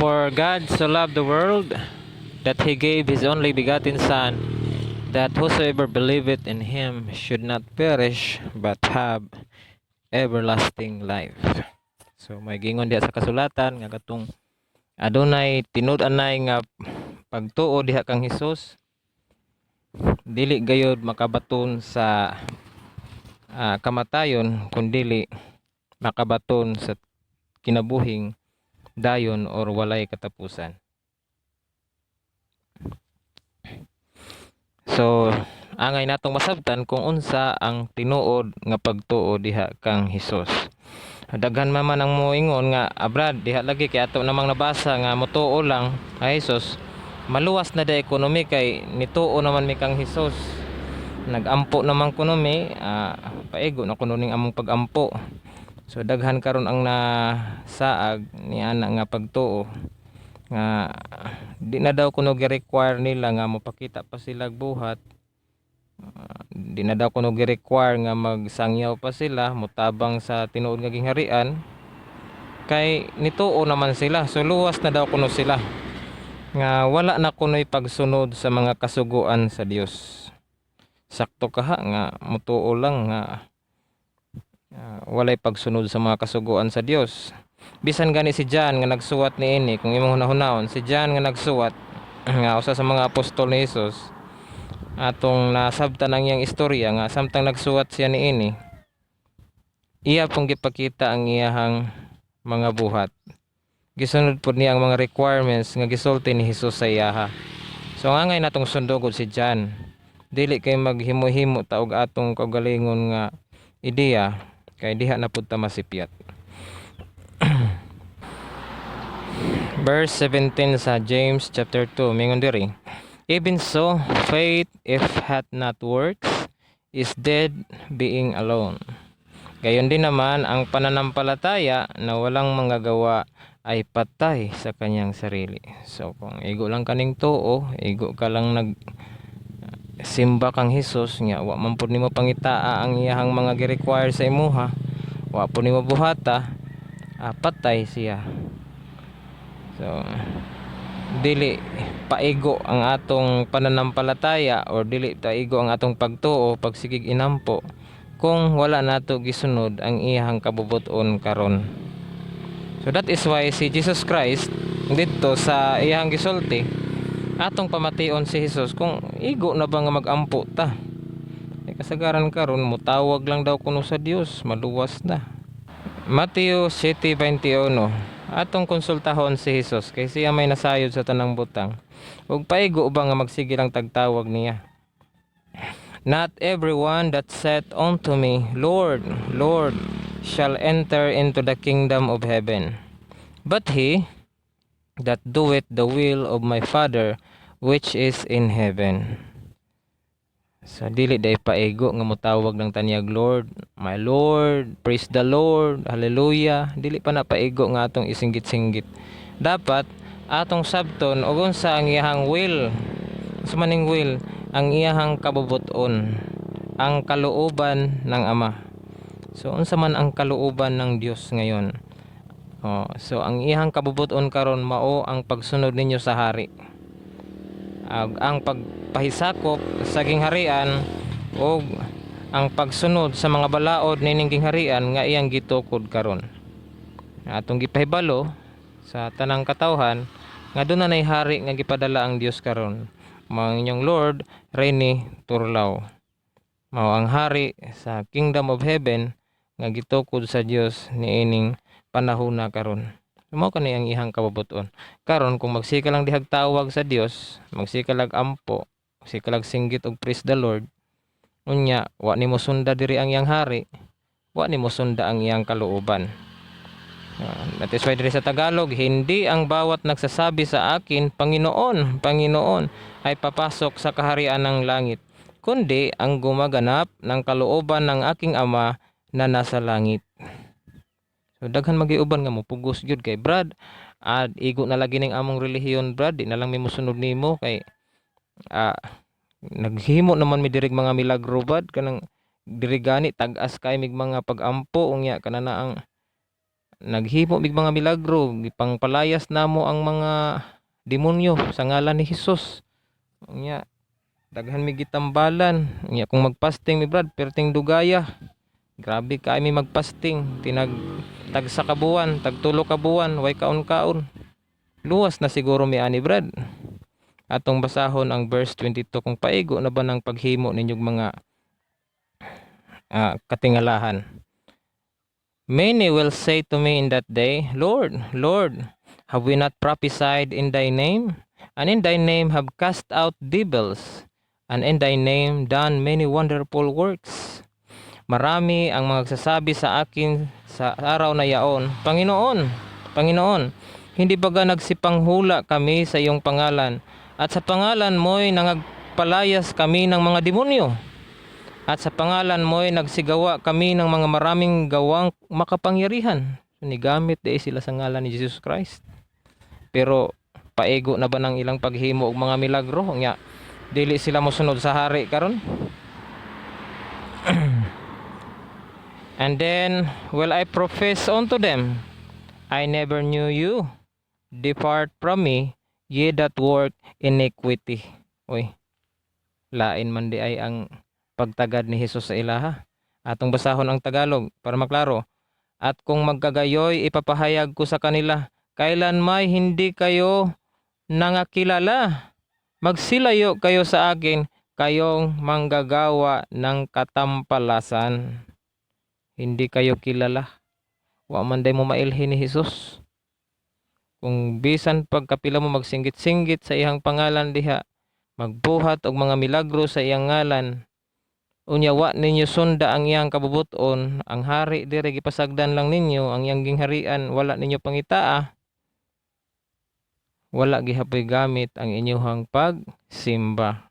For God so loved the world that he gave his only begotten Son, that whosoever believeth in him should not perish but have everlasting life. So may gingon diha sa kasulatan nga katong adunay tinud-anay nga pagtuo diha kang Hesus, dili gayud makabaton sa kamatayon, kundi makabaton sa kinabuhing dayon or walay katapusan. So angay natong masabtan kung unsa ang tinuod nga pagtuo diha kang Hesus. Daghan man ang moingon nga Brad, diha lagi kay ato namang nabasa nga motuo lang kay Hesus, maluwas na da ekonomi kay nituo naman mi kang Hesus. Nagampo naman kuno mi, paigo na kuno ning among pagampo. So daghan karon ang nasaag ni ana nga pagtuo nga di na daw kuno gi-require nila nga mopakita pa sila buhat. Di na daw kuno gi-require nga magsangyaw pa sila mutabang sa tinuod nga gingharian kay nituo naman sila. So luwas na daw kuno sila nga wala na kuno'y pagsunod sa mga kasuguan sa Dios. Sakto kaha nga mutuo lang nga walay pagsunod sa mga kasuguan sa Dios. Bisan gani si John nga nagsuwat niini, kung imong hunahunahon, si John nga nagsuwat nga usa sa mga apostol ni Hesus, atong nasabtan ang iyang istorya nga samtang nagsuwat siya niini, iya pong gipakita ang iyahang mga buhat. Gisunod pod niya ang mga requirements nga gisulti ni Hesus sa iyaha. So angay natong sundogod si John, dili kay maghimo-himo ta og atong kaugalingon nga ideya kay diha na pud ta masipyat. Verse 17 sa James chapter 2 mingon diri, even so faith if hath not works is dead being alone. Gayon din naman ang pananampalataya na walang manggagawa ay patay sa kanyang sarili. So kung igo lang kaning tuo, igo ka lang simba kang Hesus nga wa man pud nimo pangitaa ang iyahang mga gi-require sa imuha, wa pud nimo buhata, patay siya. So dili paigo ang atong pananampalataya or dili paigo ang atong pagtuo pagsigig inampo kung wala nato gisunod ang iyahang kabubuton karon. So that is why si Jesus Christ dito sa iyahang gisulti atong pamation si Hesus kung igo na ba nga magampo ta. Kasagaran karon mutawag lang daw kuno sa Dios, maluwas na. Mateo 7:21, atong konsultahon si Hesus kay siya may nasayod sa tanang butang. Ug paigo ba nga magsige lang tagtawag niya. Not everyone that saith unto me, Lord, Lord, shall enter into the kingdom of heaven, but he that doeth the will of my Father which is in heaven. So dili day paigo nga motawag ng tanyag Lord, my Lord, praise the Lord, hallelujah. Dili pa na paigo nga atong isinggit-singgit. Dapat atong sabton og unsa ang iyahang will. Sa maning will, ang iyahang kabubuton, ang kalooban ng Ama. So unsa man ang kalooban ng Dios ngayon? So ang iyahang kabubuton karon mao ang pagsunod ninyo sa hari. Ang pagpahisakop sa gingharian o ang pagsunod sa mga balaod nining gingharian nga iyang gitukod karon. Atong gipahibalo sa tanang katawhan nga doon na hari nga gipadala ang Dios karon. Mao inyong Lord Rene Turlaw. Mao ang hari sa Kingdom of Heaven nga gitukod sa Dios niining panahon na karon. Mao kani ang ihang kabubuton. Karon kung magsika lang dihag tawag sa Dios, magsika lag ampo, magsika lag singgit og praise the Lord, unya wa nimo sunda diri ang iyang hari, wa nimo sunda ang iyang kalooban. That is why diri sa Tagalog, hindi ang bawat nagsasabi sa akin, Panginoon, Panginoon, ay papasok sa kaharian ng langit, kundi ang gumaganap ng kalooban ng aking Ama na nasa langit. So daghan magiuban nga mo pugos gyud kay Brad, igo na lagi ning among relihiyon Brad, di na lang mi mosunod nimo kay naghimo naman mi dirig mga milagro Brad, kanang diri gani tag-as kay mig mga pagampo unya kanana ang naghimo mig mga milagro, gipangpalayas namo ang mga demonyo sa ngalan ni Hesus. Unya daghan mi gitambalan. Unya kung magpasting mi brad, perting dugaya. Grabe kay mi magpasting, tag sa kabuan, tag tulo ka buwan, way kaon-kaon. Luwas na siguro mi ani brad. Atong basahon ang verse 22 kung paigo na ba ng paghimo ninyong mga katingalahan. Many will say to me in that day, Lord, Lord, have we not prophesied in thy name? And in thy name have cast out devils, and in thy name done many wonderful works. Marami ang magsasabi sa akin sa araw na yaon, Panginoon, Panginoon, hindi baga nagsipanghula kami sa iyong pangalan, at sa pangalan mo'y nangagpalayas kami ng mga demonyo? At sa pangalan mo'y nagsigawa kami ng mga maraming gawang makapangyarihan. So, nigamit di sila sa ngalan ni Jesus Christ. Pero paego na ba ng ilang paghimo og mga milagro? Nga, dili sila mosunod sa hari karon. And then will I profess unto them, I never knew you. Depart from me, ye that work iniquity. Oy, lain man di ay ang pagtagad ni Hesus sa ilaha. Atong basahon ang Tagalog para maklaro. At kung magkagayoy, ipapahayag ko sa kanila, kailan may hindi kayo nangakilala. Magsilayo kayo sa akin, kayong manggagawa ng katampalasan. Hindi kayo kilala. Wa man day mo mailhin ni Hesus. Kung bisan pagkapila mo magsinggit-singgit sa iyang pangalan diha, magbuhat og mga milagro sa iyang ngalan, unya wa ninyo sunda ang iyang kabubuton, ang hari dire gipasagdan lang ninyo, ang iyang gingharian wala ninyo pangitaa, wala gihapoy gamit ang inyong pagsimba.